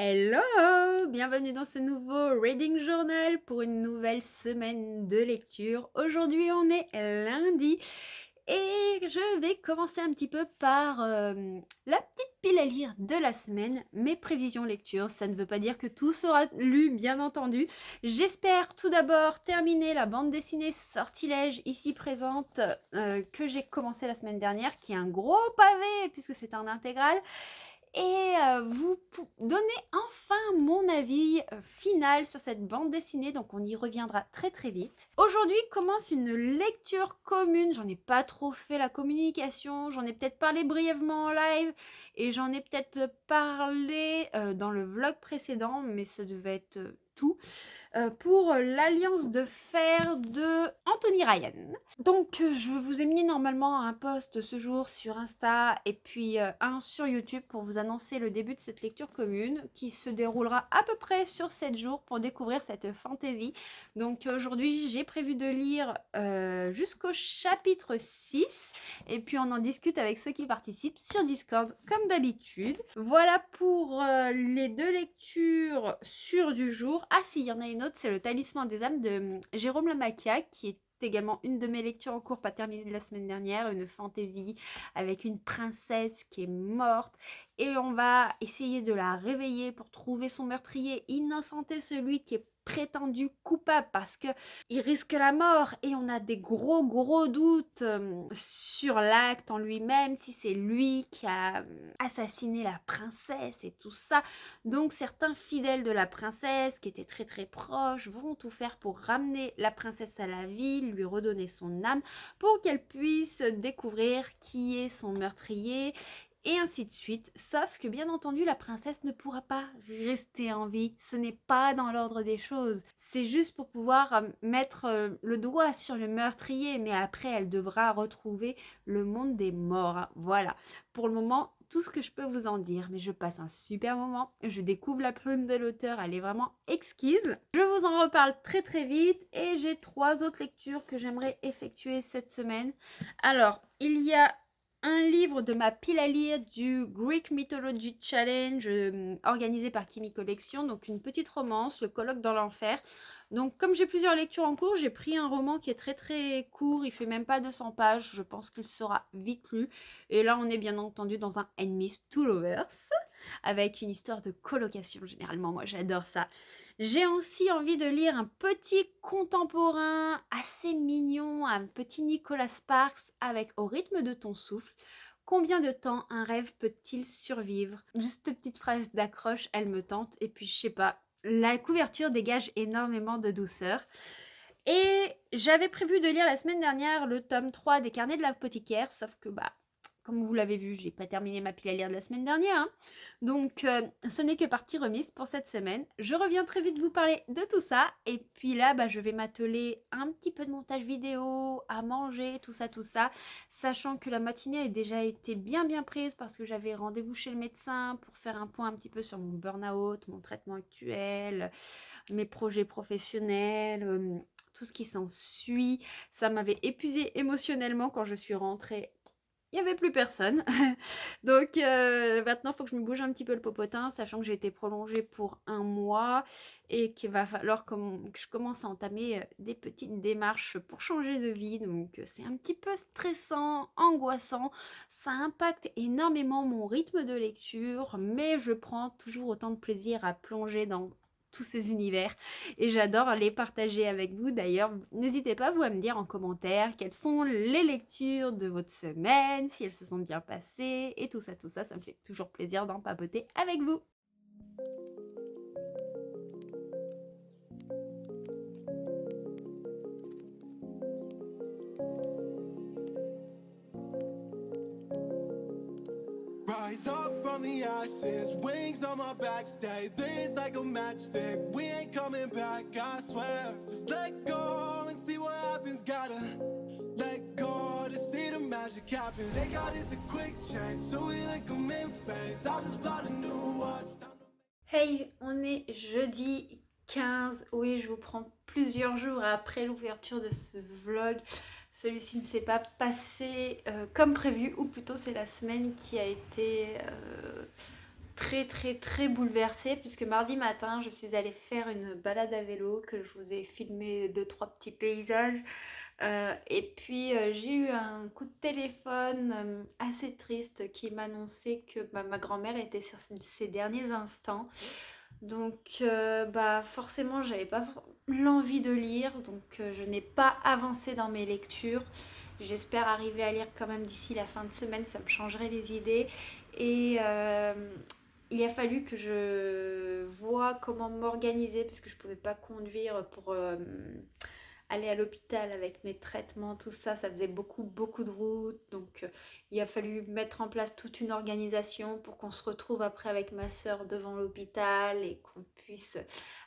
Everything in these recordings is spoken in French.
Hello! Bienvenue dans ce nouveau Reading Journal pour une nouvelle semaine de lecture. Aujourd'hui, on est lundi et je vais commencer un petit peu par la petite pile à lire de la semaine, mes prévisions lecture. Ça ne veut pas dire que tout sera lu, bien entendu. J'espère tout d'abord terminer la bande dessinée Sortilège ici présente que j'ai commencé la semaine dernière, qui est un gros pavé puisque c'est un intégral. Et vous donner enfin mon avis final sur cette bande dessinée, donc on y reviendra très très vite. Aujourd'hui commence une lecture commune, j'en ai pas trop fait la communication, j'en ai peut-être parlé brièvement en live et j'en ai peut-être parlé dans le vlog précédent, mais ça devait être tout. Pour l'Alliance de fer de Anthony Ryan. Donc je vous ai mis normalement un post ce jour sur Insta et puis un sur YouTube pour vous annoncer le début de cette lecture commune qui se déroulera à peu près sur 7 jours pour découvrir cette fantaisie. Donc aujourd'hui j'ai prévu de lire jusqu'au chapitre 6 et puis on en discute avec ceux qui participent sur Discord comme d'habitude. Voilà pour les deux lectures sûres du jour. Ah si, il y en a une autre, c'est le Talisman des âmes de Jérôme Lamaquia, qui est également une de mes lectures en cours pas terminée de la semaine dernière, une fantaisie avec une princesse qui est morte et on va essayer de la réveiller pour trouver son meurtrier, innocenter celui qui est prétendu coupable parce que il risque la mort et on a des gros doutes sur l'acte en lui-même, si c'est lui qui a assassiné la princesse et tout ça. Donc certains fidèles de la princesse qui étaient très proches vont tout faire pour ramener la princesse à la vie, lui redonner son âme pour qu'elle puisse découvrir qui est son meurtrier et ainsi de suite. Sauf que bien entendu la princesse ne pourra pas rester en vie, ce n'est pas dans l'ordre des choses. C'est juste pour pouvoir mettre le doigt sur le meurtrier, mais après elle devra retrouver le monde des morts. Voilà, pour le moment tout ce que je peux vous en dire, mais je passe un super moment, je découvre la plume de l'auteur, elle est vraiment exquise. Je vous en reparle très vite et j'ai 3 autres lectures que j'aimerais effectuer cette semaine. Alors, il y a un livre de ma pile à lire du Greek Mythology Challenge organisé par Kimi Collection, donc une petite romance, Le colloque dans l'enfer. Donc comme j'ai plusieurs lectures en cours, j'ai pris un roman qui est très court, il fait même pas 200 pages, je pense qu'il sera vite lu. Et là on est bien entendu dans un Enemies to Lovers, avec une histoire de colocation généralement, moi j'adore ça. J'ai aussi envie de lire un petit contemporain assez mignon, un petit Nicolas Sparks avec Au rythme de ton souffle. Combien de temps un rêve peut-il survivre? Juste une petite phrase d'accroche, elle me tente. Et puis je sais pas, la couverture dégage énormément de douceur. Et j'avais prévu de lire la semaine dernière le tome 3 des Carnets de l'apothicaire, sauf que comme vous l'avez vu, j'ai pas terminé ma pile à lire de la semaine dernière, hein. Donc ce n'est que partie remise pour cette semaine. Je reviens très vite vous parler de tout ça. Et puis là, je vais m'atteler un petit peu de montage vidéo, à manger, tout ça. Sachant que la matinée a déjà été bien prise parce que j'avais rendez-vous chez le médecin pour faire un point un petit peu sur mon burn-out, mon traitement actuel, mes projets professionnels, tout ce qui s'ensuit. Ça m'avait épuisée émotionnellement quand je suis rentrée. Il n'y avait plus personne. Donc maintenant, il faut que je me bouge un petit peu le popotin, sachant que j'ai été prolongée pour 1 mois et qu'il va falloir que je commence à entamer des petites démarches pour changer de vie. Donc c'est un petit peu stressant, angoissant. Ça impacte énormément mon rythme de lecture, mais je prends toujours autant de plaisir à plonger dans tous ces univers et j'adore les partager avec vous. D'ailleurs, n'hésitez pas vous à me dire en commentaire quelles sont les lectures de votre semaine, si elles se sont bien passées et tout ça, ça me fait toujours plaisir d'en papoter avec vous. Rise up from the ashes, wings on my back, stay lit like a matchstick. We ain't coming back, I swear. Just let go and see what happens. Gotta let go to see the magic happen. They got us a quick change, so we like them in phase. I'll just buy a new watch. Hey, on est jeudi 15. Oui, je vous prends plusieurs jours après l'ouverture de ce vlog. Celui-ci ne s'est pas passé comme prévu, ou plutôt c'est la semaine qui a été très bouleversée puisque mardi matin, je suis allée faire une balade à vélo, que je vous ai filmé deux, trois petits paysages. Et puis j'ai eu un coup de téléphone assez triste qui m'annonçait que ma grand-mère était sur ses derniers instants. Donc bah forcément j'avais pas l'envie de lire, donc je n'ai pas avancé dans mes lectures. J'espère arriver à lire quand même d'ici la fin de semaine, ça me changerait les idées. Et il a fallu que je vois comment m'organiser parce que je pouvais pas conduire pour aller à l'hôpital avec mes traitements, tout ça, ça faisait beaucoup de route. Donc il a fallu mettre en place toute une organisation pour qu'on se retrouve après avec ma soeur devant l'hôpital et qu'on puisse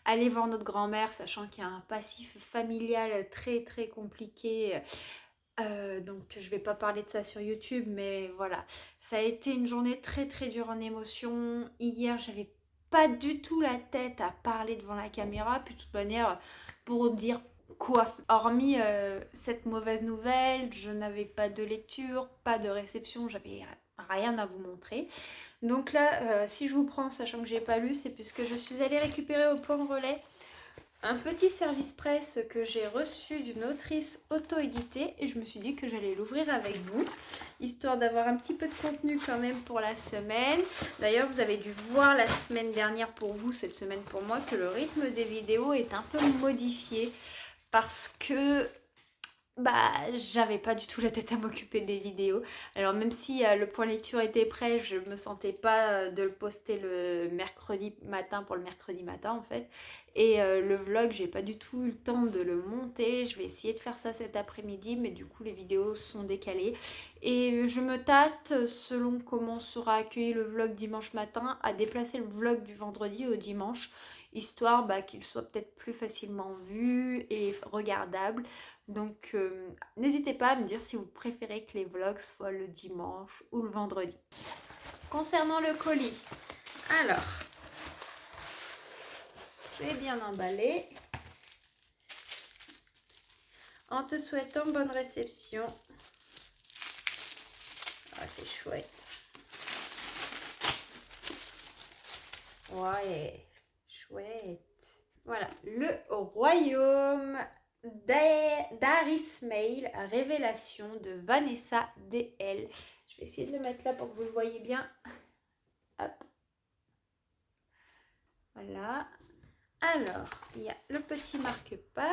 aller voir notre grand-mère, sachant qu'il y a un passif familial très compliqué. Donc je vais pas parler de ça sur YouTube, mais voilà, ça a été une journée très dure en émotion. Hier, j'avais pas du tout la tête à parler devant la caméra, puis de toute manière, pour dire quoi, hormis cette mauvaise nouvelle, je n'avais pas de lecture, pas de réception, j'avais rien à vous montrer. Donc là, si je vous prends, sachant que j'ai pas lu, c'est puisque je suis allée récupérer au point relais un petit service presse que j'ai reçu d'une autrice auto-éditée et je me suis dit que j'allais l'ouvrir avec vous, histoire d'avoir un petit peu de contenu quand même pour la semaine. D'ailleurs, vous avez dû voir la semaine dernière pour vous, cette semaine pour moi, que le rythme des vidéos est un peu modifié parce que j'avais pas du tout la tête à m'occuper des vidéos. Alors même si le point lecture était prêt, je me sentais pas de le poster le mercredi matin pour le mercredi matin en fait. Et le vlog, j'ai pas du tout eu le temps de le monter. Je vais essayer de faire ça cet après-midi, mais du coup les vidéos sont décalées. Et je me tâte, selon comment sera accueilli le vlog dimanche matin, à déplacer le vlog du vendredi au dimanche, histoire qu'il soit peut-être plus facilement vu et regardable. Donc n'hésitez pas à me dire si vous préférez que les vlogs soient le dimanche ou le vendredi. Concernant le colis, alors, c'est bien emballé. En te souhaitant bonne réception. Ah, c'est chouette. Ouais, chouette. Voilà, le royaume d'Arismail, révélation de Vanessa DL. Je vais essayer de le mettre là pour que vous le voyez bien. Hop. Voilà. Alors, il y a le petit marque-page.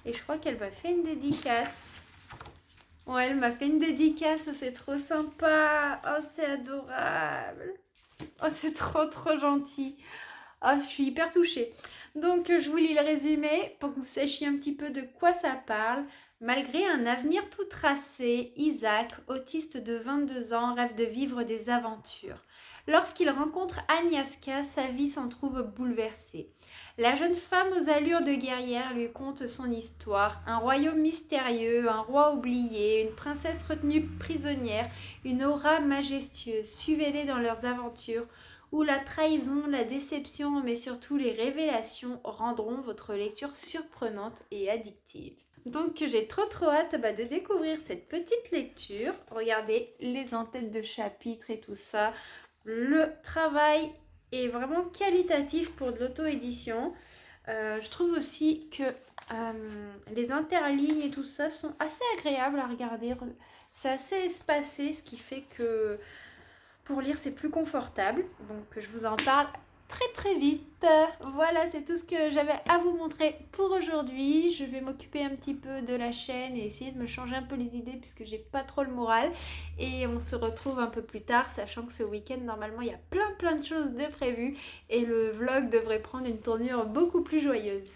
Et je crois qu'elle m'a fait une dédicace. Ouais, elle m'a fait une dédicace, c'est trop sympa. Oh, c'est adorable. Oh, c'est trop gentil. Oh, je suis hyper touchée. Donc, je vous lis le résumé pour que vous sachiez un petit peu de quoi ça parle. Malgré un avenir tout tracé, Isaac, autiste de 22 ans, rêve de vivre des aventures. Lorsqu'il rencontre Agnieszka, sa vie s'en trouve bouleversée. La jeune femme aux allures de guerrière lui conte son histoire, un royaume mystérieux, un roi oublié, une princesse retenue prisonnière, une aura majestueuse. Suivez-les dans leurs aventures où la trahison, la déception, mais surtout les révélations rendront votre lecture surprenante et addictive. Donc j'ai trop hâte de découvrir cette petite lecture. Regardez les en-têtes de chapitres et tout ça. Le travail est vraiment qualitatif pour de l'auto-édition. Je trouve aussi que les interlignes et tout ça sont assez agréables à regarder. C'est assez espacé, ce qui fait que pour lire c'est plus confortable. Donc je vous en parle très vite. Voilà, c'est tout ce que j'avais à vous montrer pour aujourd'hui. Je vais m'occuper un petit peu de la chaîne et essayer de me changer un peu les idées puisque j'ai pas trop le moral. Et on se retrouve un peu plus tard, sachant que ce week-end, normalement, il y a plein de choses de prévues et le vlog devrait prendre une tournure beaucoup plus joyeuse.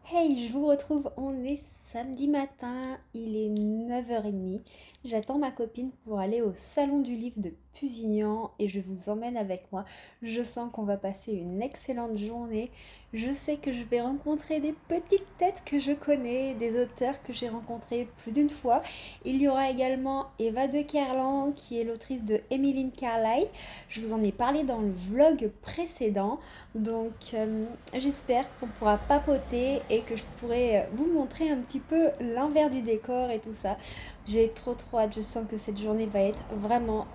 Hey, je vous retrouve, on est samedi matin, il est 9h30. J'attends ma copine pour aller au salon du livre de Pusignan et je vous emmène avec moi. Je sens qu'on va passer une excellente journée. Je sais que je vais rencontrer des petites têtes que je connais, des auteurs que j'ai rencontrés plus d'une fois. Il y aura également Eva de Kerlan qui est l'autrice de Emmeline Carlyle. Je vous en ai parlé dans le vlog précédent. Donc j'espère qu'on pourra papoter et que je pourrai vous montrer un petit peu l'envers du décor et tout ça. J'ai trop hâte, je sens que cette journée va être vraiment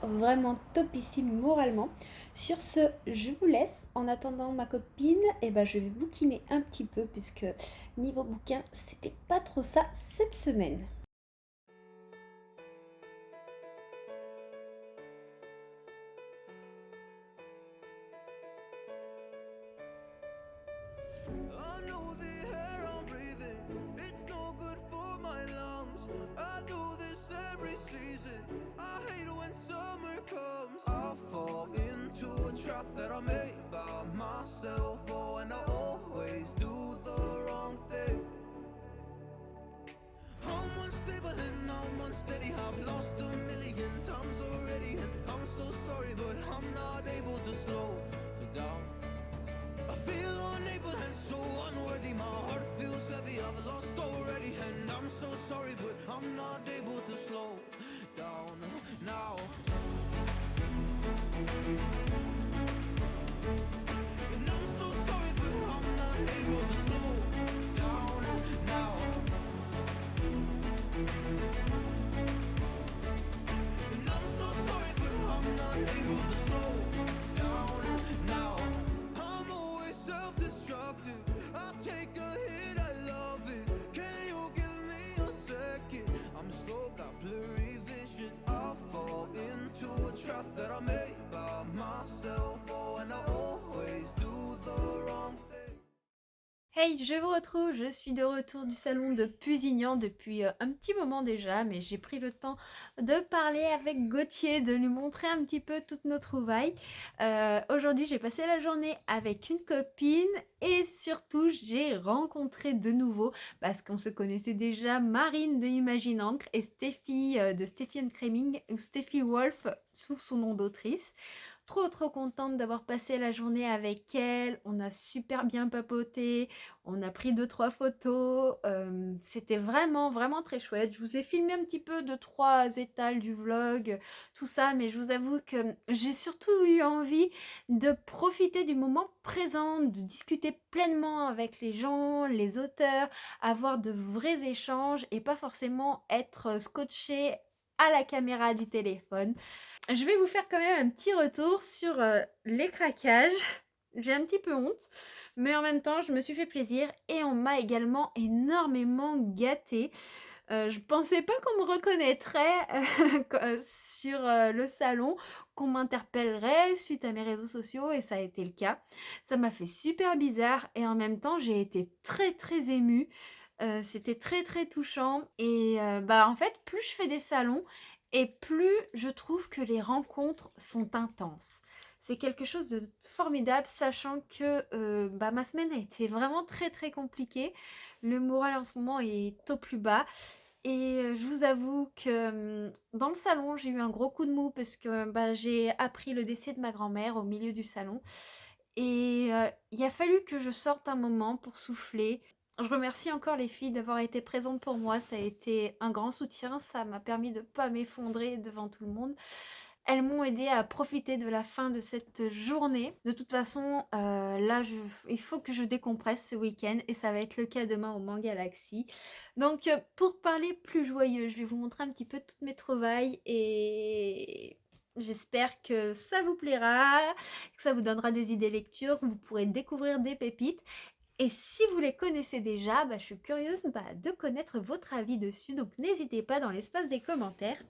topissime moralement. Sur ce, je vous laisse. En attendant ma copine, je vais bouquiner un petit peu puisque niveau bouquin, c'était pas trop ça cette semaine. I know the air I'm breathing, it's no good for my lungs. I do this every season, I hate when summer comes. I fall into a trap that I made by myself. Oh, and I always do the wrong thing. I'm unstable and I'm unsteady, I've lost a million times already, and I'm so sorry, but I'm not able to slow down. I feel unable and so unworthy, my heart feels heavy, I've lost already, and I'm so sorry, but I'm not able to slow down now. And I'm so sorry, but I'm not able to slow down now. And I'm so sorry, but I'm not able to slow down now. I'm always self-destructive, I take a hit, I love it. Can you give me a second? I'm slow, got blurry vision. I fall into a trap that I made by myself. Oh, and I always do the wrong thing. Hey, je vous retrouve, je suis de retour du salon de Pusignan depuis un petit moment déjà, mais j'ai pris le temps de parler avec Gauthier, de lui montrer un petit peu toutes nos trouvailles. Aujourd'hui, j'ai passé la journée avec une copine et surtout, j'ai rencontré de nouveau, parce qu'on se connaissait déjà, Marine de Imagine Encre et Steffi de Steffi Cramming, ou Steffi Wolf sous son nom d'autrice. Trop contente d'avoir passé la journée avec elle, on a super bien papoté, on a pris 2-3 photos, c'était vraiment très chouette. Je vous ai filmé un petit peu 2-3 étals du vlog, tout ça, mais je vous avoue que j'ai surtout eu envie de profiter du moment présent, de discuter pleinement avec les gens, les auteurs, avoir de vrais échanges et pas forcément être scotché à la caméra du téléphone. Je vais vous faire quand même un petit retour sur les craquages. J'ai un petit peu honte, mais en même temps, je me suis fait plaisir et on m'a également énormément gâtée. Je pensais pas qu'on me reconnaîtrait sur le salon, qu'on m'interpellerait suite à mes réseaux sociaux et ça a été le cas. Ça m'a fait super bizarre et en même temps, j'ai été très émue. C'était très touchant et en fait, plus je fais des salons et plus je trouve que les rencontres sont intenses. C'est quelque chose de formidable, sachant que ma semaine a été vraiment très compliquée. Le moral en ce moment est au plus bas. Et je vous avoue que dans le salon, j'ai eu un gros coup de mou parce que j'ai appris le décès de ma grand-mère au milieu du salon. Et il a fallu que je sorte un moment pour souffler. Je remercie encore les filles d'avoir été présentes pour moi. Ça a été un grand soutien. Ça m'a permis de ne pas m'effondrer devant tout le monde. Elles m'ont aidé à profiter de la fin de cette journée. De toute façon, là, il faut que je décompresse ce week-end et ça va être le cas demain au Manga Galaxy. Donc, pour parler plus joyeux, je vais vous montrer un petit peu toutes mes trouvailles et j'espère que ça vous plaira, que ça vous donnera des idées lecture, que vous pourrez découvrir des pépites. Et si vous les connaissez déjà, je suis curieuse de connaître votre avis dessus, donc n'hésitez pas dans l'espace des commentaires.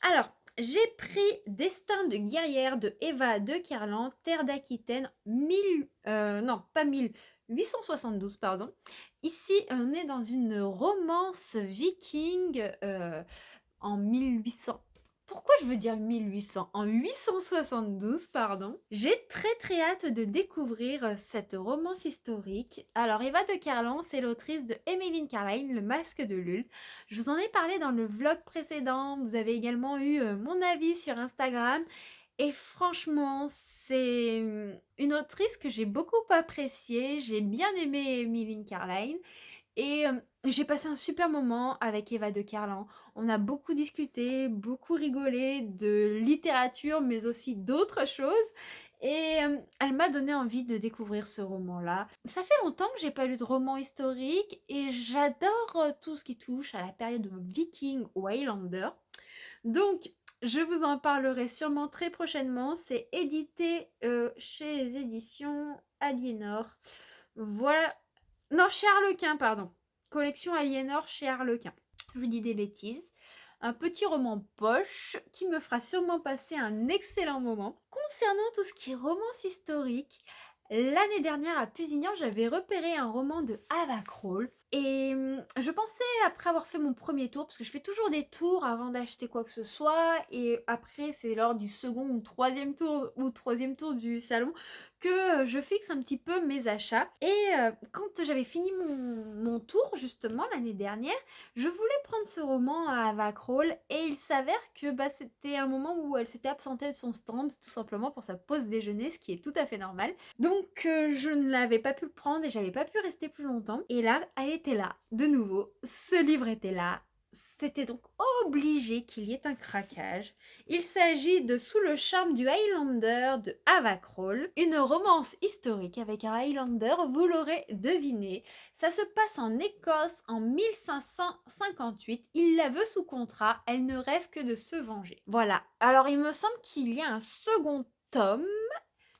Alors, j'ai pris Destin de guerrière de Eva de Kerlan, Terre d'Aquitaine, 1872, pardon. Ici, on est dans une romance viking en 1800. Pourquoi je veux dire 1800 ? En 872, pardon. J'ai très hâte de découvrir cette romance historique. Alors, Eva de Kerlan, c'est l'autrice de Emmeline Carlyle, Le Masque de Lul. Je vous en ai parlé dans le vlog précédent. Vous avez également eu mon avis sur Instagram. Et franchement, c'est une autrice que j'ai beaucoup appréciée. J'ai bien aimé Emmeline Carline et j'ai passé un super moment avec Eva de Carlan. On a beaucoup discuté, beaucoup rigolé de littérature, mais aussi d'autres choses. Et elle m'a donné envie de découvrir ce roman-là. Ça fait longtemps que j'ai pas lu de roman historique et j'adore tout ce qui touche à la période viking ou Highlander. Donc, je vous en parlerai sûrement très prochainement. C'est édité chez les éditions Aliénor. Voilà. Non, chez Harlequin, pardon. Collection Aliénor chez Harlequin. Je vous dis des bêtises. Un petit roman poche qui me fera sûrement passer un excellent moment. Concernant tout ce qui est romance historique, l'année dernière à Pusignan, j'avais repéré un roman de Ava Kroll. Et je pensais, après avoir fait mon premier tour, parce que je fais toujours des tours avant d'acheter quoi que ce soit, et après c'est lors du second ou troisième tour du salon que je fixe un petit peu mes achats. Et quand j'avais fini mon tour, justement, l'année dernière, je voulais prendre ce roman à Ava Kroll, et il s'avère que c'était un moment où elle s'était absentée de son stand, tout simplement pour sa pause déjeuner, ce qui est tout à fait normal. Donc je ne l'avais pas pu le prendre et j'avais pas pu rester plus longtemps. Et là, elle était là, de nouveau. Ce livre était là. C'était donc obligé qu'il y ait un craquage. Il s'agit de Sous le charme du Highlander de Ava Kroll, une romance historique avec un Highlander, vous l'aurez deviné. Ça se passe en Écosse en 1558. Il la veut sous contrat, elle ne rêve que de se venger. Voilà, alors il me semble qu'il y a un second tome,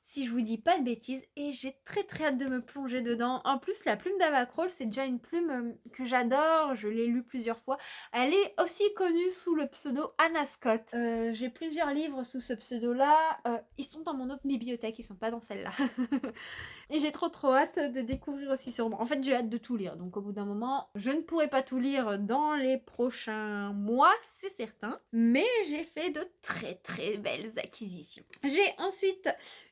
si je vous dis pas de bêtises, et j'ai très hâte de me plonger dedans. En plus, la plume d'Ava Kroll, c'est déjà une plume que j'adore, je l'ai lue plusieurs fois. Elle est aussi connue sous le pseudo Anna Scott. J'ai plusieurs livres sous ce pseudo-là, ils sont dans mon autre bibliothèque, ils sont pas dans celle-là. Et j'ai trop hâte de découvrir aussi sur moi. En fait, j'ai hâte de tout lire, donc au bout d'un moment, je ne pourrai pas tout lire dans les prochains mois, c'est certain, mais j'ai fait de très belles acquisitions. J'ai ensuite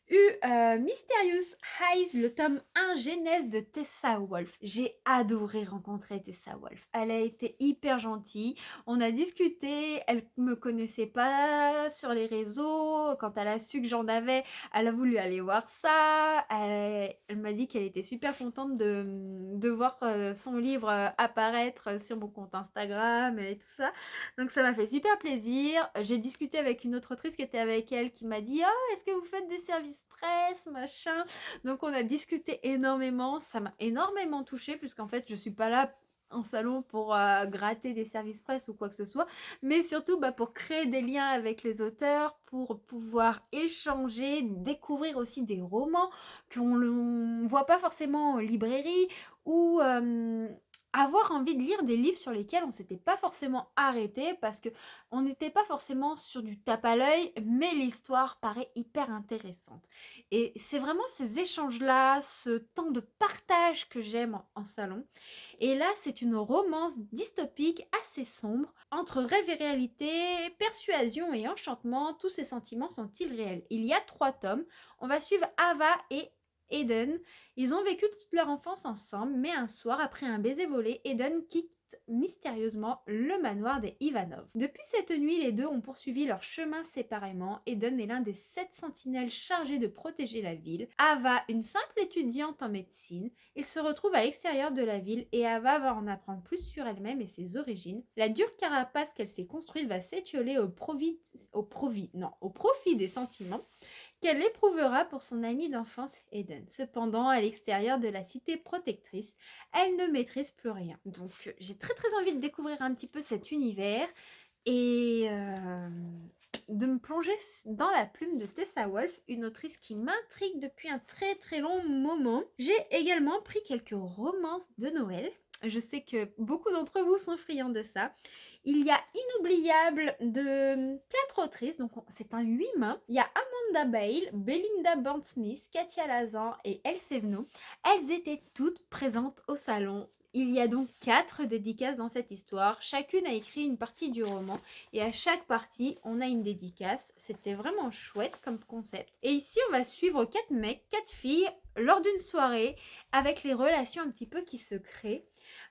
Mysterious Eyes, le tome 1 Genèse de Tessa Wolff. J'ai adoré rencontrer Tessa Wolff. Elle a été hyper gentille. On a discuté. Elle me connaissait pas sur les réseaux. Quand elle a su que j'en avais, elle a voulu aller voir ça. Elle m'a dit qu'elle était super contente de voir son livre apparaître sur mon compte Instagram et tout ça. Donc ça m'a fait super plaisir. J'ai discuté avec une autre autrice qui était avec elle qui m'a dit « Oh, est-ce que vous faites des services presse, machin ?» Donc on a discuté énormément. Ça m'a énormément touchée puisqu'en fait je suis pas là en salon pour gratter des services presse ou quoi que ce soit, mais surtout pour créer des liens avec les auteurs, pour pouvoir échanger, découvrir aussi des romans qu'on ne voit pas forcément en librairie, ou avoir envie de lire des livres sur lesquels on s'était pas forcément arrêté parce que on n'était pas forcément sur du tape à l'œil, mais l'histoire paraît hyper intéressante. Et c'est vraiment ces échanges-là, ce temps de partage que j'aime en salon. Et là, c'est une romance dystopique assez sombre. Entre rêve et réalité, persuasion et enchantement, tous ces sentiments sont-ils réels? Il y a 3 tomes. On va suivre Ava et Eden. Ils ont vécu toute leur enfance ensemble, mais un soir, après un baiser volé, Eden quitte mystérieusement le manoir des Ivanov. Depuis cette nuit, les deux ont poursuivi leur chemin séparément. Eden est l'un des 7 sentinelles chargés de protéger la ville. Ava, une simple étudiante en médecine. Ils se retrouvent à l'extérieur de la ville et Ava va en apprendre plus sur elle-même et ses origines. La dure carapace qu'elle s'est construite va s'étioler au profit des sentiments qu'elle éprouvera pour son amie d'enfance Eden. Cependant, à l'extérieur de la cité protectrice, elle ne maîtrise plus rien. Donc j'ai très envie de découvrir un petit peu cet univers et de me plonger dans la plume de Tessa Wolff, une autrice qui m'intrigue depuis un très long moment. J'ai également pris quelques romances de Noël. Je sais que beaucoup d'entre vous sont friands de ça. Il y a Inoubliable de 4 autrices, donc c'est un 8 mains. Il y a Amanda Bale, Belinda Burnsmith, Katia Lazan et Elle Sevno. Elles étaient toutes présentes au salon. Il y a donc 4 dédicaces dans cette histoire. Chacune a écrit une partie du roman et à chaque partie, on a une dédicace. C'était vraiment chouette comme concept. Et ici, on va suivre 4 mecs, 4 filles lors d'une soirée avec les relations un petit peu qui se créent.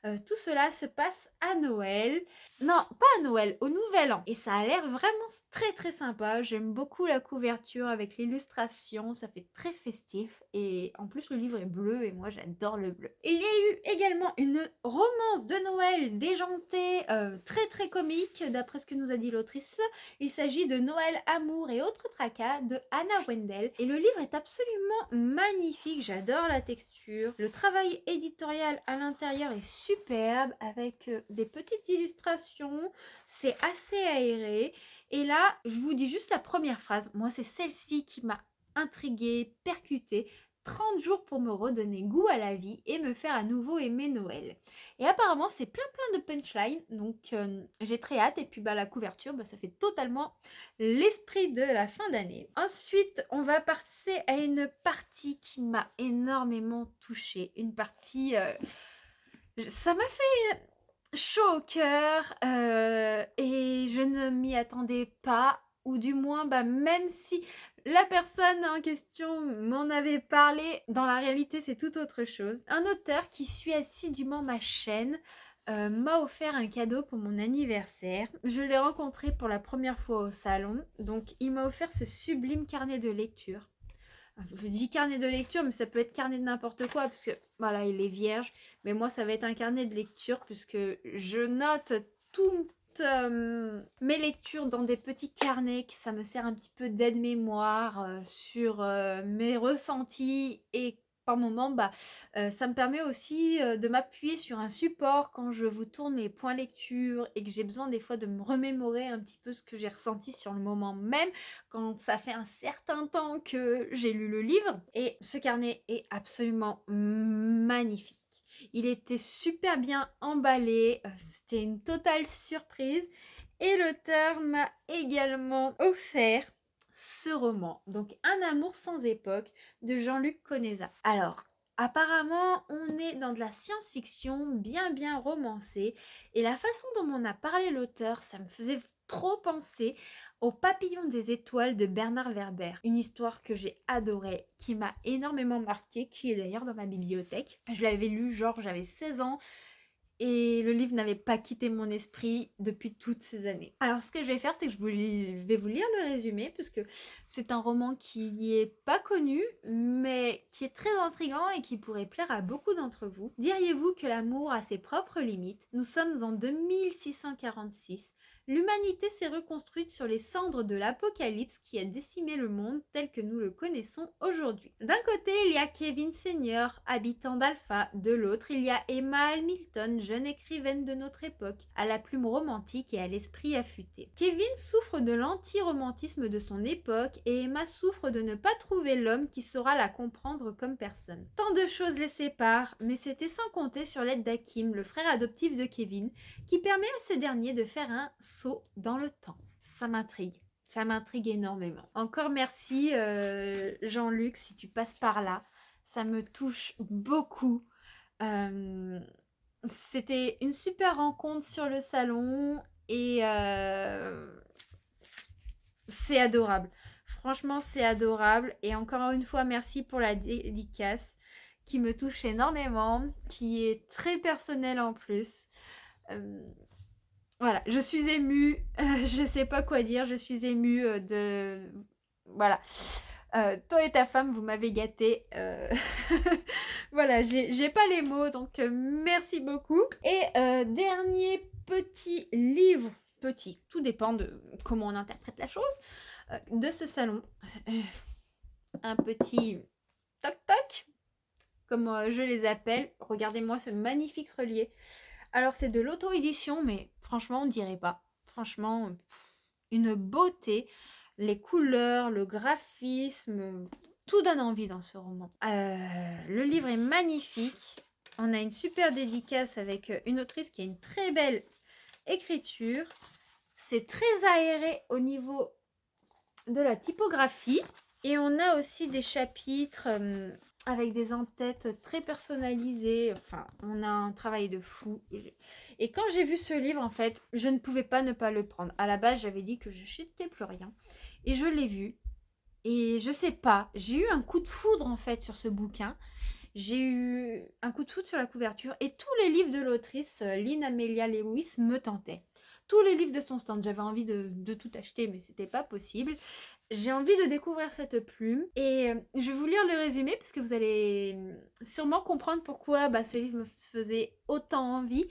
Tout cela se passe à Noël. Non, pas à Noël, au Nouvel An. Et ça a l'air vraiment très très sympa. J'aime beaucoup la couverture avec l'illustration, ça fait très festif et en plus le livre est bleu et moi j'adore le bleu. Il y a eu également une romance de Noël déjantée, très très comique d'après ce que nous a dit l'autrice. Il s'agit de Noël, amour et autres tracas de Anna Wendell et le livre est absolument magnifique, j'adore la texture. Le travail éditorial à l'intérieur est superbe avec des petites illustrations, c'est assez aéré. Et là, je vous dis juste la première phrase. Moi, c'est celle-ci qui m'a intriguée, percutée. 30 jours pour me redonner goût à la vie et me faire à nouveau aimer Noël. Et apparemment, c'est plein de punchlines. Donc, j'ai très hâte. Et puis, la couverture, ça fait totalement l'esprit de la fin d'année. Ensuite, on va passer à une partie qui m'a énormément touchée. Une partie... ça m'a fait chaud au cœur et je ne m'y attendais pas, ou du moins même si la personne en question m'en avait parlé, dans la réalité c'est tout autre chose. Un auteur qui suit assidûment ma chaîne m'a offert un cadeau pour mon anniversaire. Je l'ai rencontré pour la première fois au salon, donc il m'a offert ce sublime carnet de lecture. Je dis carnet de lecture, mais ça peut être carnet de n'importe quoi, parce que voilà, il est vierge. Mais moi, ça va être un carnet de lecture, puisque je note toutes mes lectures dans des petits carnets, que ça me sert un petit peu d'aide-mémoire sur mes ressentis et par moment, ça me permet aussi de m'appuyer sur un support quand je vous tourne les points lecture et que j'ai besoin des fois de me remémorer un petit peu ce que j'ai ressenti sur le moment même, quand ça fait un certain temps que j'ai lu le livre. Et ce carnet est absolument magnifique. Il était super bien emballé, c'était une totale surprise. Et l'auteur m'a également offert ce roman, donc Un amour sans époque de Jean-Luc Conesa. Alors, apparemment, on est dans de la science-fiction bien romancée et la façon dont m'en a parlé l'auteur, ça me faisait trop penser au Papillon des étoiles de Bernard Werber. Une histoire que j'ai adorée, qui m'a énormément marquée, qui est d'ailleurs dans ma bibliothèque. Je l'avais lu j'avais 16 ans. Et le livre n'avait pas quitté mon esprit depuis toutes ces années. Alors ce que je vais faire, c'est que je vais vous lire le résumé, puisque c'est un roman qui est pas connu, mais qui est très intriguant et qui pourrait plaire à beaucoup d'entre vous. Diriez-vous que l'amour a ses propres limites? Nous sommes en 2646. L'humanité s'est reconstruite sur les cendres de l'apocalypse qui a décimé le monde tel que nous le connaissons aujourd'hui. D'un côté, il y a Kevin Senior, habitant d'Alpha. De l'autre, il y a Emma Hamilton, jeune écrivaine de notre époque, à la plume romantique et à l'esprit affûté. Kevin souffre de l'anti-romantisme de son époque et Emma souffre de ne pas trouver l'homme qui saura la comprendre comme personne. Tant de choses les séparent, mais c'était sans compter sur l'aide d'Hakim, le frère adoptif de Kevin, qui permet à ce dernier de faire un saut dans le temps. Ça m'intrigue énormément. Encore merci Jean-Luc si tu passes par là, ça me touche beaucoup. C'était une super rencontre sur le salon et c'est adorable. Franchement, c'est adorable et encore une fois merci pour la dédicace qui me touche énormément, qui est très personnelle en plus. Voilà, je suis émue, je sais pas quoi dire, je suis émue de... Voilà. Toi et ta femme, vous m'avez gâtée. Voilà, j'ai pas les mots, donc merci beaucoup. Et dernier petit livre, petit, tout dépend de comment on interprète la chose, de ce salon. Un petit toc-toc, comme je les appelle. Regardez-moi ce magnifique relié. Alors c'est de l'auto-édition, mais franchement on dirait pas. Franchement, une beauté. Les couleurs, le graphisme, tout donne envie dans ce roman. Le livre est magnifique. On a une super dédicace avec une autrice qui a une très belle écriture. C'est très aéré au niveau de la typographie. Et on a aussi des chapitres avec des en-têtes très personnalisées. Enfin, on a un travail de fou. Et quand j'ai vu ce livre, en fait, je ne pouvais pas ne pas le prendre. À la base, j'avais dit que je n'achetais plus rien. Et je l'ai vu. Et je sais pas, j'ai eu un coup de foudre, en fait, sur ce bouquin. J'ai eu un coup de foudre sur la couverture. Et tous les livres de l'autrice Lynn Amelia Lewis me tentaient. tous les livres de son stand. J'avais envie de tout acheter, mais c'était pas possible. J'ai envie de découvrir cette plume et je vais vous lire le résumé parce que vous allez sûrement comprendre pourquoi ce livre me faisait autant envie.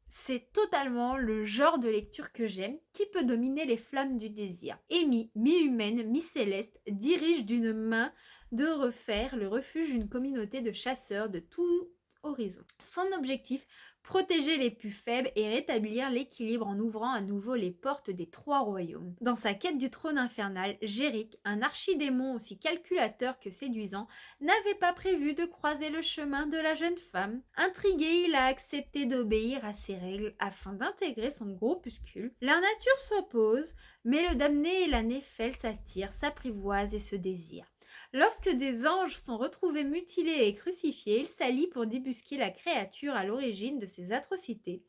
C'est totalement le genre de lecture que j'aime, qui peut dominer les flammes du désir. Amy, mi-humaine, mi-céleste, dirige d'une main de refaire le refuge d'une communauté de chasseurs de tout horizon. Son objectif, protéger les plus faibles et rétablir l'équilibre en ouvrant à nouveau les portes des 3 royaumes. Dans sa quête du trône infernal, Jéric, un archidémon aussi calculateur que séduisant, n'avait pas prévu de croiser le chemin de la jeune femme. Intrigué, il a accepté d'obéir à ses règles afin d'intégrer son groupuscule. La nature s'oppose, mais le damné et la néphèle s'attirent, s'apprivoisent et se désirent. Lorsque des anges sont retrouvés mutilés et crucifiés, ils s'allient pour débusquer la créature à l'origine de ces atrocités.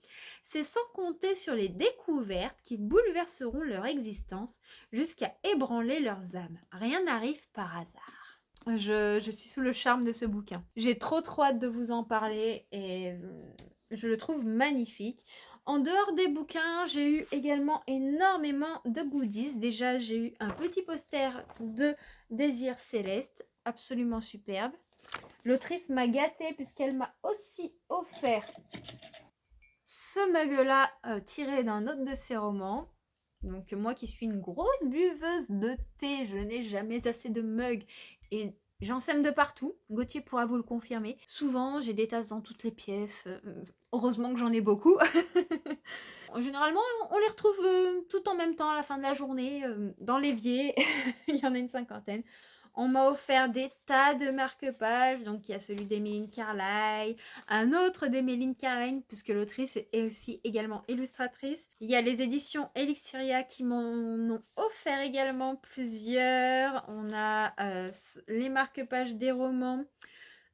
C'est sans compter sur les découvertes qui bouleverseront leur existence jusqu'à ébranler leurs âmes. Rien n'arrive par hasard. Je suis sous le charme de ce bouquin. J'ai trop hâte de vous en parler et je le trouve magnifique. En dehors des bouquins, j'ai eu également énormément de goodies. Déjà, j'ai eu un petit poster de Désir Céleste, absolument superbe. L'autrice m'a gâtée puisqu'elle m'a aussi offert ce mug-là tiré d'un autre de ses romans. Donc moi qui suis une grosse buveuse de thé, je n'ai jamais assez de mugs et j'en sème de partout. Gauthier pourra vous le confirmer. Souvent, j'ai des tasses dans toutes les pièces. Heureusement que j'en ai beaucoup. Généralement, on les retrouve tout en même temps à la fin de la journée, dans l'évier. Il y en a une 50aine. On m'a offert des tas de marque-pages. Donc, il y a celui d'Emmeline Carlyle, un autre d'Emmeline Carlyle, puisque l'autrice est aussi également illustratrice. Il y a les éditions Elixiria qui m'en ont offert également plusieurs. On a les marque-pages des romans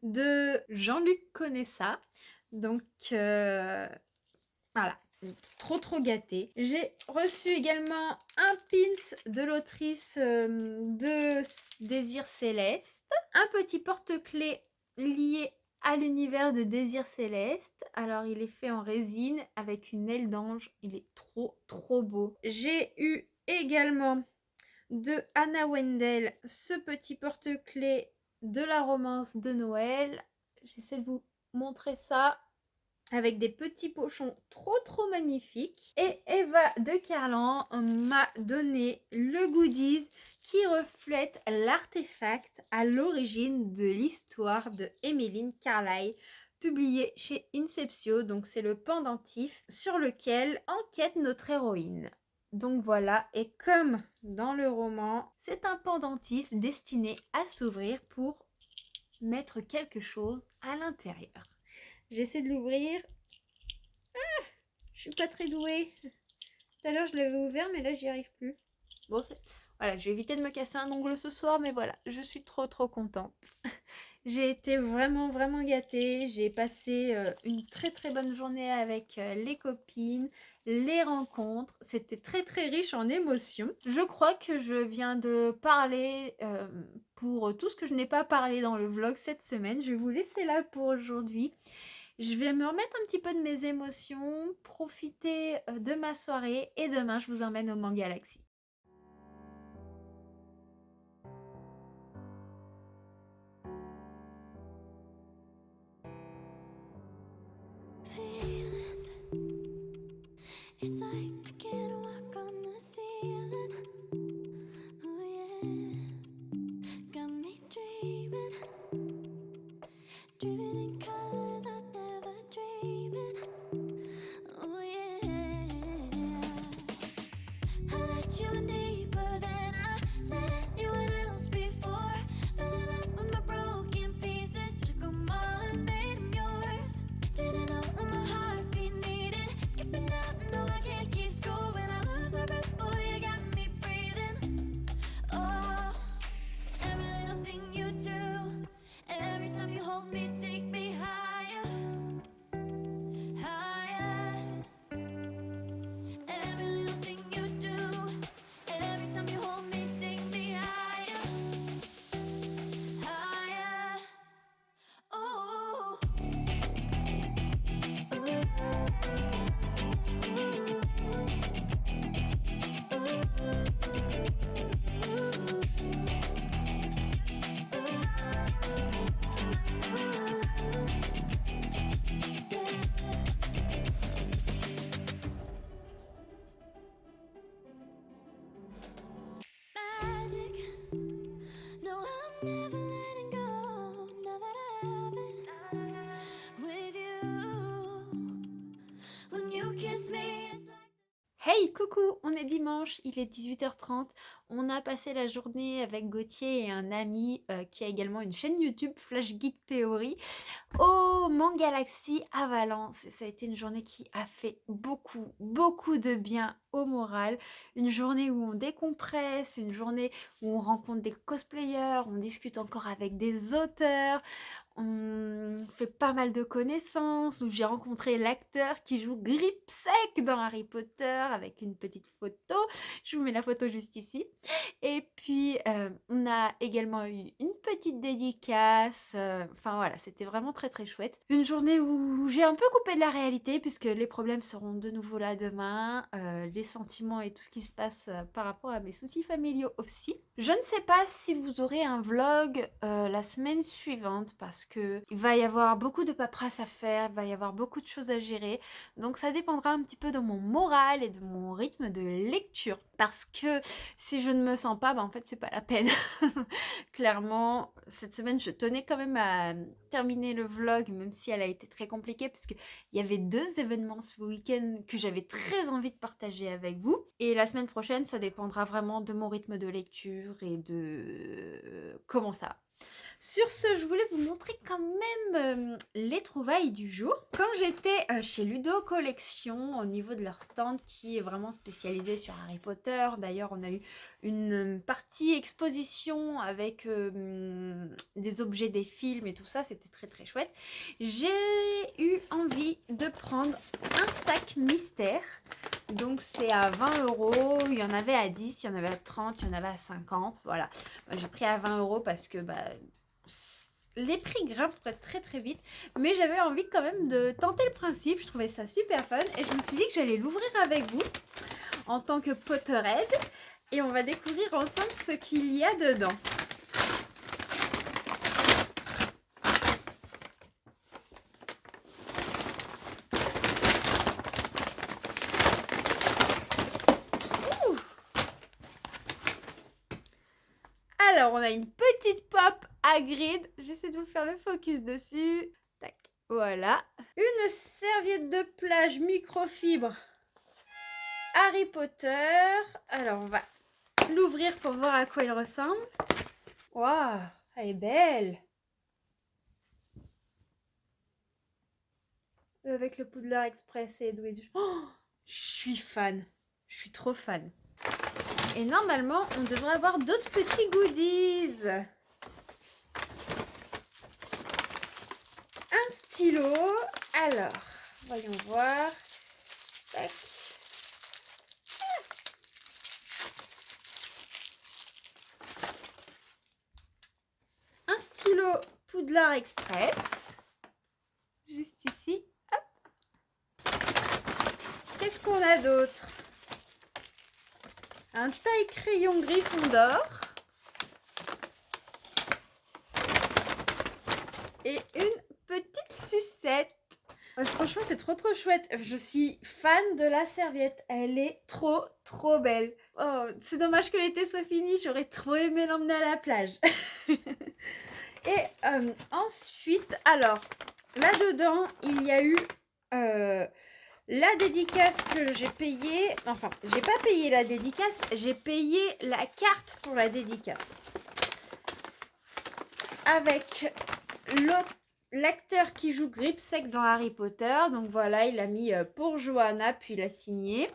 de Jean-Luc Conessa. Donc, voilà. Trop gâtée. J'ai reçu également un pins de l'autrice de Désir Céleste. Un petit porte-clés lié à l'univers de Désir Céleste. Alors il est fait en résine avec une aile d'ange. Il est trop beau. J'ai eu également de Anna Wendel ce petit porte-clés de la romance de Noël. J'essaie de vous montrer ça. Avec des petits pochons trop magnifiques. Et Eva de Kerlan m'a donné le goodies qui reflète l'artefact à l'origine de l'histoire de Emmeline Carlyle, publié chez Inceptio. Donc c'est le pendentif sur lequel enquête notre héroïne. Donc voilà, et comme dans le roman, c'est un pendentif destiné à s'ouvrir pour mettre quelque chose à l'intérieur. J'essaie de l'ouvrir. Ah, je suis pas très douée. Tout à l'heure, je l'avais ouvert, mais là, j'y arrive plus. Bon, voilà, je vais éviter de me casser un ongle ce soir, mais voilà, je suis trop contente. J'ai été vraiment gâtée. J'ai passé une très bonne journée avec les copines, les rencontres. C'était très riche en émotions. Je crois que je viens de parler pour tout ce que je n'ai pas parlé dans le vlog cette semaine. Je vais vous laisser là pour aujourd'hui. Je vais me remettre un petit peu de mes émotions, profiter de ma soirée et demain je vous emmène au Manga Galaxy. It's like I can't walk on the ceiling. Oh yeah, got me dreaming in colors I never dreamed. Oh yeah, I let you Coucou, on est dimanche, il est 18h30. On a passé la journée avec Gauthier et un ami qui a également une chaîne YouTube, Flash Geek Theory, au Mont Galaxy à Valence. Et ça a été une journée qui a fait beaucoup de bien au moral. Une journée où on décompresse, une journée où on rencontre des cosplayers, on discute encore avec des auteurs, on fait pas mal de connaissances, où j'ai rencontré l'acteur qui joue Gripsec dans Harry Potter avec une petite photo. Je vous mets la photo juste ici. Et puis, on a également eu une petite dédicace. Enfin voilà, c'était vraiment très chouette. Une journée où j'ai un peu coupé de la réalité puisque les problèmes seront de nouveau là demain. Les sentiments et tout ce qui se passe par rapport à mes soucis familiaux aussi. Je ne sais pas si vous aurez un vlog la semaine suivante parce que il va y avoir beaucoup de paperasse à faire, il va y avoir beaucoup de choses à gérer. Donc ça dépendra un petit peu de mon moral et de mon rythme de lecture. Parce que si je ne me sens pas, bah en fait c'est pas la peine. Clairement, cette semaine je tenais quand même à terminer le vlog, même si elle a été très compliquée, parce qu'il y avait 2 événements ce week-end que j'avais très envie de partager avec vous. Et la semaine prochaine, ça dépendra vraiment de mon rythme de lecture et de comment ça va. Sur ce, je voulais vous montrer quand même les trouvailles du jour. Quand j'étais chez Ludo Collection, au niveau de leur stand qui est vraiment spécialisé sur Harry Potter, d'ailleurs on a eu une partie exposition avec des objets des films et tout ça, c'était très chouette. J'ai eu envie de prendre un sac mystère. Donc c'est à 20 €, il y en avait à 10, il y en avait à 30, il y en avait à 50, voilà. Moi, j'ai pris à 20 € parce que les prix grimpent très vite, mais j'avais envie quand même de tenter le principe, je trouvais ça super fun et je me suis dit que j'allais l'ouvrir avec vous en tant que Potterhead et on va découvrir ensemble ce qu'il y a dedans. Alors, on a une petite pop Hagrid. J'essaie de vous faire le focus dessus. Tac, voilà. Une serviette de plage microfibre Harry Potter. Alors, on va l'ouvrir pour voir à quoi il ressemble. Waouh, elle est belle. Avec le Poudlard Express et Edwidge. Oh, je suis fan. Je suis trop fan. Et normalement, on devrait avoir d'autres petits goodies. Un stylo. Alors, voyons voir. Tac. Un stylo Poudlard Express. Juste ici. Hop. Qu'est-ce qu'on a d'autre? Un taille-crayon Gryffondor et une petite sucette. Franchement, c'est trop chouette. Je suis fan de la serviette. Elle est trop belle. Oh, c'est dommage que l'été soit fini. J'aurais trop aimé l'emmener à la plage. Et ensuite, alors, là-dedans, il y a eu... la dédicace que j'ai payée, enfin, j'ai pas payé la dédicace, j'ai payé la carte pour la dédicace. Avec l'acteur qui joue Gripsec dans Harry Potter. Donc voilà, il a mis pour Johanna, puis il a signé.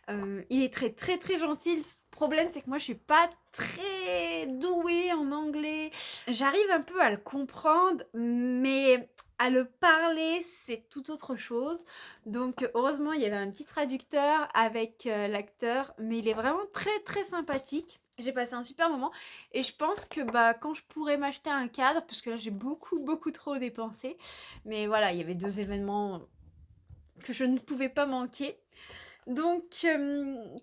Il est très gentil. Le problème, c'est que moi, je suis pas très douée en anglais. J'arrive un peu à le comprendre, mais... à le parler, c'est tout autre chose. Donc, heureusement, il y avait un petit traducteur avec l'acteur. Mais il est vraiment très sympathique. J'ai passé un super moment. Et je pense que quand je pourrais m'acheter un cadre, parce que là, j'ai beaucoup trop dépensé. Mais voilà, il y avait 2 événements que je ne pouvais pas manquer. Donc,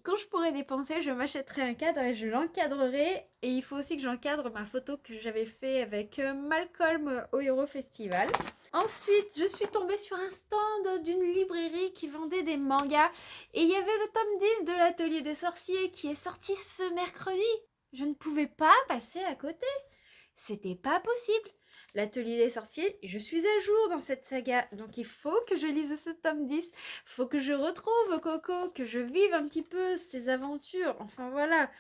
quand je pourrais dépenser, je m'achèterai un cadre et je l'encadrerai. Et il faut aussi que j'encadre ma photo que j'avais fait avec Malcolm au Euro Festival. Ensuite, je suis tombée sur un stand d'une librairie qui vendait des mangas. Et il y avait le tome 10 de l'Atelier des Sorciers qui est sorti ce mercredi. Je ne pouvais pas passer à côté. C'était pas possible. l'Atelier des sorciers. Je suis à jour dans cette saga, donc il faut que je lise ce tome 10. Il faut que je retrouve Coco, que je vive un petit peu ses aventures. Enfin voilà,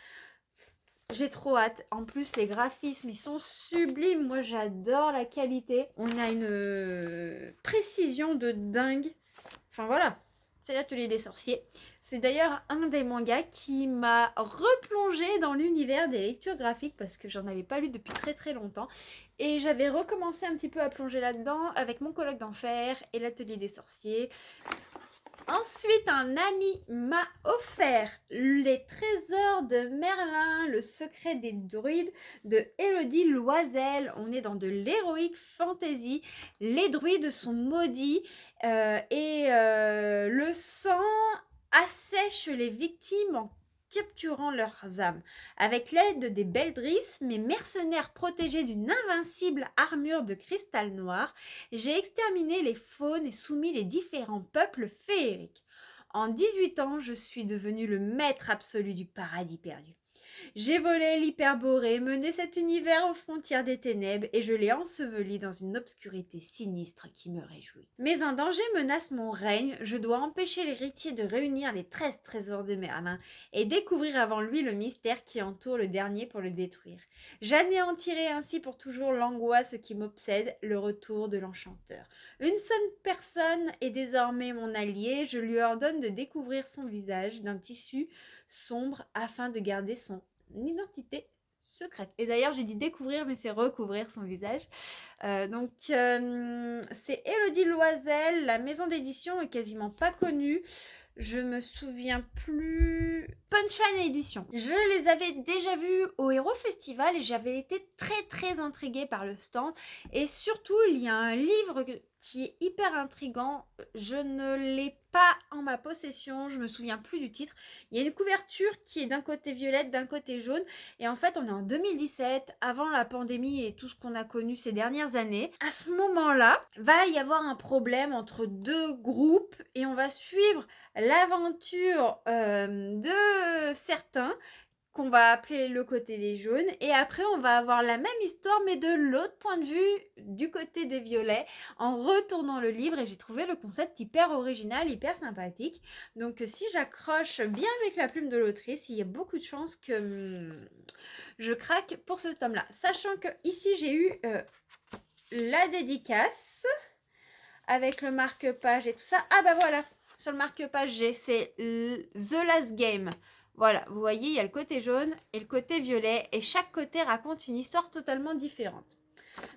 j'ai trop hâte. En plus, les graphismes, ils sont sublimes. Moi, j'adore la qualité. On a une précision de dingue. Enfin voilà, c'est l'Atelier des sorciers. C'est d'ailleurs un des mangas qui m'a replongé dans l'univers des lectures graphiques parce que j'en avais pas lu depuis très très longtemps. Et j'avais recommencé un petit peu à plonger là-dedans avec Mon colloque d'enfer et l'Atelier des sorciers. Ensuite, un ami m'a offert Les trésors de Merlin, le secret des druides de Élodie Loisel. On est dans de l'héroïque fantasy. Les druides sont maudits le sang assèche les victimes en capturant leurs âmes. Avec l'aide des Beldris, mes mercenaires protégés d'une invincible armure de cristal noir, j'ai exterminé les faunes et soumis les différents peuples féeriques. En 18 ans, je suis devenu le maître absolu du paradis perdu. J'ai volé l'Hyperborée, mené cet univers aux frontières des ténèbres et je l'ai enseveli dans une obscurité sinistre qui me réjouit. Mais un danger menace mon règne, je dois empêcher l'héritier de réunir les 13 trésors de Merlin et découvrir avant lui le mystère qui entoure le dernier pour le détruire. J'anéantirai ainsi pour toujours l'angoisse qui m'obsède, le retour de l'enchanteur. Une seule personne est désormais mon allié, je lui ordonne de découvrir son visage d'un tissu sombre afin de garder son identité secrète. Et d'ailleurs, j'ai dit découvrir, mais c'est recouvrir son visage. C'est Élodie Loisel. La maison d'édition est quasiment pas connue. Je me souviens plus. Punchline Édition. Je les avais déjà vus au Hero Festival et j'avais été très très intriguée par le stand. Et surtout, il y a un livre qui est hyper intriguant. Je ne l'ai pas en ma possession, je me souviens plus du titre. Il y a une couverture qui est d'un côté violette, d'un côté jaune. Et en fait, on est en 2017, avant la pandémie et tout ce qu'on a connu ces dernières années. À ce moment-là, va y avoir un problème entre deux groupes et on va suivre l'aventure de certains qu'on va appeler le côté des jaunes et après on va avoir la même histoire mais de l'autre point de vue du côté des violets en retournant le livre et j'ai trouvé le concept hyper original, hyper sympathique. Donc si j'accroche bien avec la plume de l'autrice, il y a beaucoup de chances que je craque pour ce tome là, sachant que ici j'ai eu la dédicace avec le marque-page et tout ça. Ah bah voilà, sur le marque-page, c'est The Last Game. Voilà, vous voyez, il y a le côté jaune et le côté violet. Et chaque côté raconte une histoire totalement différente.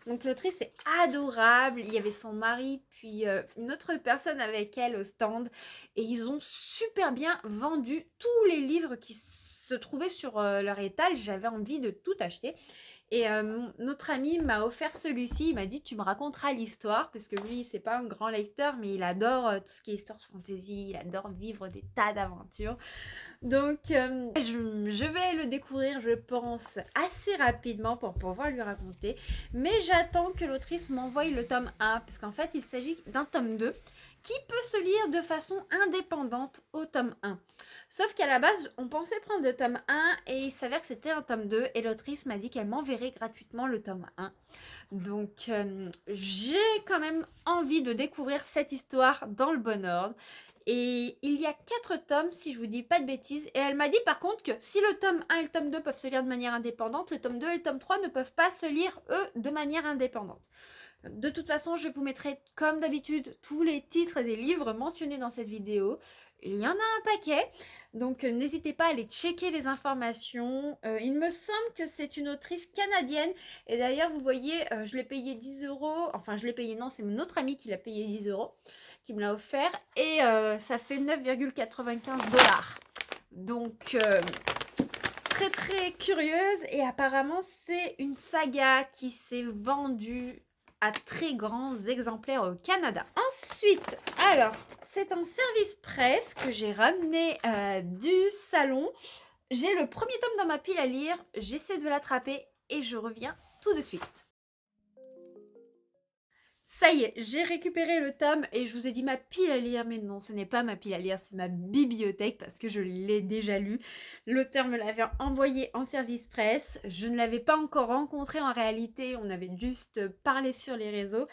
Donc l'autrice est adorable. Il y avait son mari, puis une autre personne avec elle au stand. Et ils ont super bien vendu tous les livres qui se trouvaient sur leur étal. J'avais envie de tout acheter. Et notre ami m'a offert celui-ci, il m'a dit tu me raconteras l'histoire, parce que lui c'est pas un grand lecteur mais il adore tout ce qui est histoire fantasy, il adore vivre des tas d'aventures. Donc je vais le découvrir je pense assez rapidement pour pouvoir lui raconter, mais j'attends que l'autrice m'envoie le tome 1, parce qu'en fait il s'agit d'un tome 2 qui peut se lire de façon indépendante au tome 1. Sauf qu'à la base, on pensait prendre le tome 1 et il s'avère que c'était un tome 2 et l'autrice m'a dit qu'elle m'enverrait gratuitement le tome 1. Donc j'ai quand même envie de découvrir cette histoire dans le bon ordre. Et il y a 4 tomes, si je vous dis pas de bêtises. Et elle m'a dit par contre que si le tome 1 et le tome 2 peuvent se lire de manière indépendante, le tome 2 et le tome 3 ne peuvent pas se lire, eux, de manière indépendante. De toute façon, je vous mettrai comme d'habitude tous les titres des livres mentionnés dans cette vidéo. Il y en a un paquet, donc n'hésitez pas à aller checker les informations. Il me semble que c'est une autrice canadienne. Et d'ailleurs, vous voyez, je l'ai payé 10 €. Enfin, je l'ai payé, non, c'est notre ami qui l'a payé 10 €, qui me l'a offert. Et ça fait 9,95 $. Donc, très très curieuse. Et apparemment, c'est une saga qui s'est vendue à très grands exemplaires au Canada. Ensuite, alors, c'est un service presse que j'ai ramené du salon. J'ai le premier tome dans ma pile à lire, j'essaie de l'attraper et je reviens tout de suite. Ça y est, j'ai récupéré le tome et je vous ai dit ma pile à lire, mais non, ce n'est pas ma pile à lire, c'est ma bibliothèque parce que je l'ai déjà lu. L'auteur me l'avait envoyé en service presse, je ne l'avais pas encore rencontré en réalité, on avait juste parlé sur les réseaux.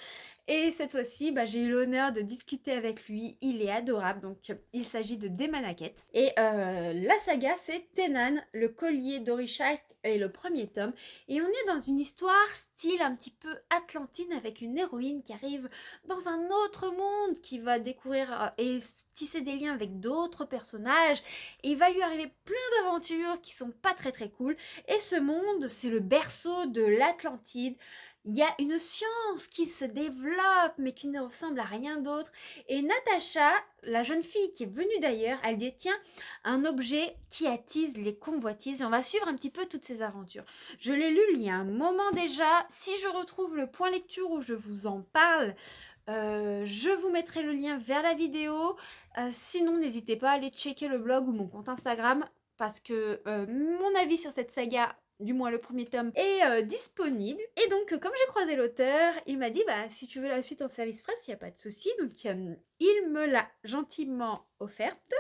Et cette fois-ci, j'ai eu l'honneur de discuter avec lui, il est adorable, donc il s'agit de Demanaket. Et la saga, c'est Tenan, le collier d'Orishak et le premier tome. Et on est dans une histoire style un petit peu Atlantide avec une héroïne qui arrive dans un autre monde, qui va découvrir et tisser des liens avec d'autres personnages. Et il va lui arriver plein d'aventures qui sont pas très très cool. Et ce monde, c'est le berceau de l'Atlantide. Il y a une science qui se développe, mais qui ne ressemble à rien d'autre. Et Natacha, la jeune fille qui est venue d'ailleurs, elle détient un objet qui attise les convoitises. Et on va suivre un petit peu toutes ces aventures. Je l'ai lu il y a un moment déjà. Si je retrouve le point lecture où je vous en parle, je vous mettrai le lien vers la vidéo. Sinon, n'hésitez pas à aller checker le blog ou mon compte Instagram. Parce que mon avis sur cette saga, du moins le premier tome, est disponible. Et donc, comme j'ai croisé l'auteur, il m'a dit, si tu veux la suite en service presse, il n'y a pas de souci. Donc, il me l'a gentiment offerte,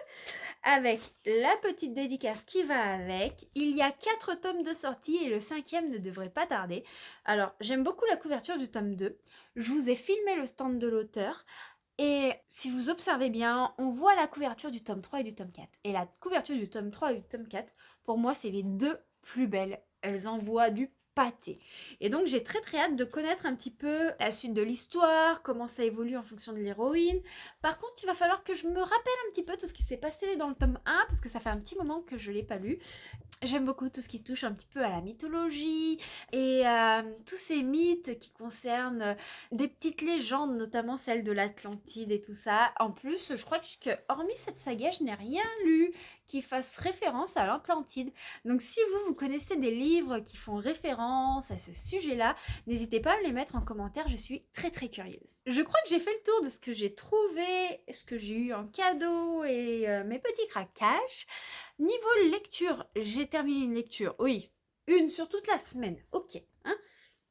avec la petite dédicace qui va avec. Il y a 4 tomes de sortie et le 5e ne devrait pas tarder. Alors, j'aime beaucoup la couverture du tome 2. Je vous ai filmé le stand de l'auteur. Et si vous observez bien, on voit la couverture du tome 3 et du tome 4. Et la couverture du tome 3 et du tome 4, pour moi, c'est les deux plus belles. Elles envoient du pâté. Et donc, j'ai très très hâte de connaître un petit peu la suite de l'histoire, comment ça évolue en fonction de l'héroïne. Par contre, il va falloir que je me rappelle un petit peu tout ce qui s'est passé dans le tome 1, parce que ça fait un petit moment que je ne l'ai pas lu. J'aime beaucoup tout ce qui touche un petit peu à la mythologie et tous ces mythes qui concernent des petites légendes, notamment celle de l'Atlantide et tout ça. En plus, je crois que hormis cette saga, je n'ai rien lu qui fasse référence à l'Atlantide. Donc si vous connaissez des livres qui font référence à ce sujet-là, n'hésitez pas à me les mettre en commentaire, je suis très très curieuse. Je crois que j'ai fait le tour de ce que j'ai trouvé, ce que j'ai eu en cadeau et mes petits craquages. Niveau lecture, j'ai terminé une lecture, oui, une sur toute la semaine, ok, hein,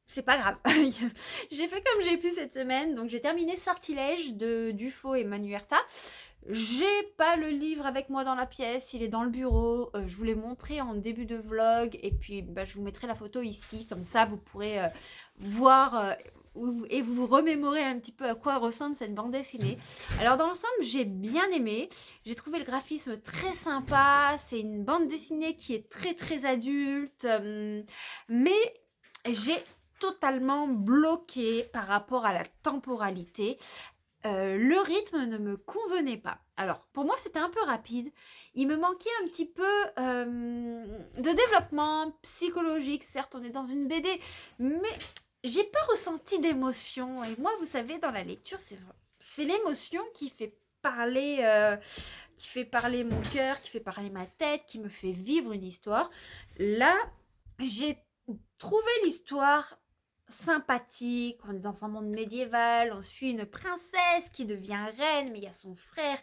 c'est pas grave. J'ai fait comme j'ai pu cette semaine, donc j'ai terminé Sortilège de Dufaux et Manuerta. J'ai pas le livre avec moi dans la pièce, il est dans le bureau, je vous l'ai montré en début de vlog et puis je vous mettrai la photo ici, comme ça vous pourrez voir et vous remémorer un petit peu à quoi ressemble cette bande dessinée. Alors dans l'ensemble, j'ai bien aimé, j'ai trouvé le graphisme très sympa, c'est une bande dessinée qui est très très adulte, mais j'ai totalement bloqué par rapport à la temporalité. Le rythme ne me convenait pas. Alors, pour moi, c'était un peu rapide. Il me manquait un petit peu de développement psychologique. Certes, on est dans une BD, mais j'ai pas ressenti d'émotion. Et moi, vous savez, dans la lecture, c'est l'émotion qui fait parler mon cœur, qui fait parler ma tête, qui me fait vivre une histoire. Là, j'ai trouvé l'histoire sympathique, on est dans un monde médiéval, on suit une princesse qui devient reine, mais il y a son frère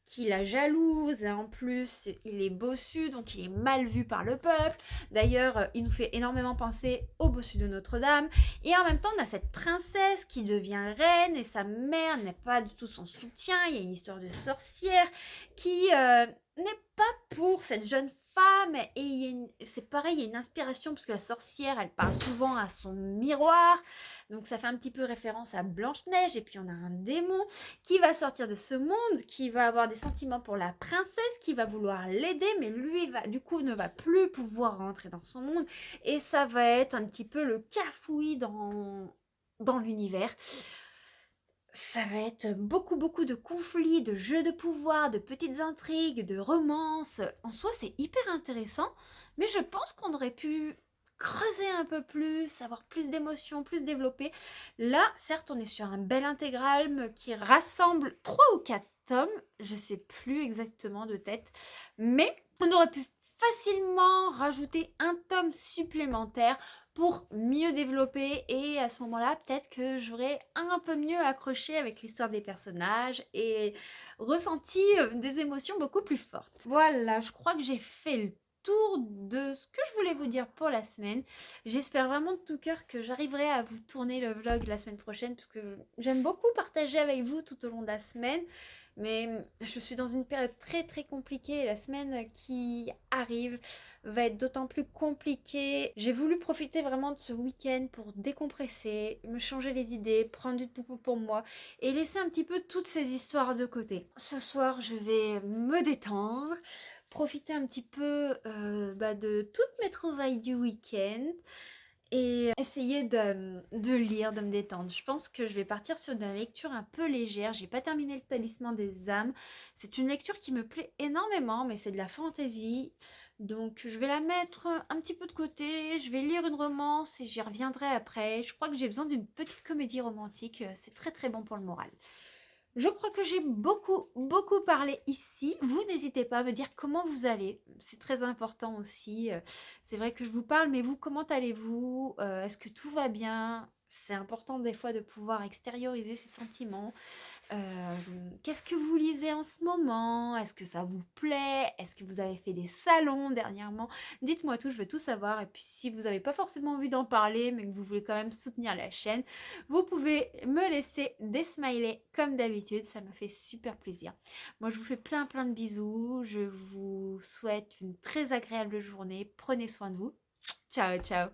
qui la jalouse, et en plus il est bossu, donc il est mal vu par le peuple. D'ailleurs, il nous fait énormément penser au bossu de Notre-Dame, et en même temps on a cette princesse qui devient reine, et sa mère n'est pas du tout son soutien, il y a une histoire de sorcière qui n'est pas pour cette jeune femme, et c'est pareil, il y a une inspiration parce que la sorcière elle parle souvent à son miroir, donc ça fait un petit peu référence à Blanche-Neige. Et puis on a un démon qui va sortir de ce monde, qui va avoir des sentiments pour la princesse, qui va vouloir l'aider, mais lui du coup ne va plus pouvoir rentrer dans son monde, et ça va être un petit peu le cafouillis dans l'univers. Ça va être beaucoup de conflits, de jeux de pouvoir, de petites intrigues, de romances. En soi, c'est hyper intéressant, mais je pense qu'on aurait pu creuser un peu plus, avoir plus d'émotions, plus développer. Là, certes, on est sur un bel intégral qui rassemble 3 ou 4 tomes, je sais plus exactement de tête, mais on aurait pu facilement rajouter un tome supplémentaire pour mieux développer, et à ce moment-là, peut-être que j'aurais un peu mieux accroché avec l'histoire des personnages et ressenti des émotions beaucoup plus fortes. Voilà, je crois que j'ai fait le tour de ce que je voulais vous dire pour la semaine. J'espère vraiment de tout cœur que j'arriverai à vous tourner le vlog la semaine prochaine parce que j'aime beaucoup partager avec vous tout au long de la semaine. Mais je suis dans une période très très compliquée et la semaine qui arrive va être d'autant plus compliquée. J'ai voulu profiter vraiment de ce week-end pour décompresser, me changer les idées, prendre du temps pour moi et laisser un petit peu toutes ces histoires de côté. Ce soir, je vais me détendre, profiter un petit peu de toutes mes trouvailles du week-end et essayer de lire, de me détendre. Je pense que je vais partir sur une lecture un peu légère. J'ai pas terminé le Talisman des âmes. C'est une lecture qui me plaît énormément, mais c'est de la fantaisie. Donc je vais la mettre un petit peu de côté. Je vais lire une romance et j'y reviendrai après. Je crois que j'ai besoin d'une petite comédie romantique. C'est très très bon pour le moral. Je crois que j'ai beaucoup parlé ici. Vous n'hésitez pas à me dire comment vous allez. C'est très important aussi. C'est vrai que je vous parle, mais vous, comment allez-vous? Est-ce que tout va bien? C'est important des fois de pouvoir extérioriser ses sentiments. Qu'est-ce que vous lisez en ce moment? Est-ce que ça vous plaît? Est-ce que vous avez fait des salons dernièrement? Dites-moi tout, je veux tout savoir. Et puis si vous n'avez pas forcément envie d'en parler, mais que vous voulez quand même soutenir la chaîne, vous pouvez me laisser des smileys comme d'habitude. Ça me fait super plaisir. Moi, je vous fais plein de bisous. Je vous souhaite une très agréable journée. Prenez soin de vous. Ciao, ciao!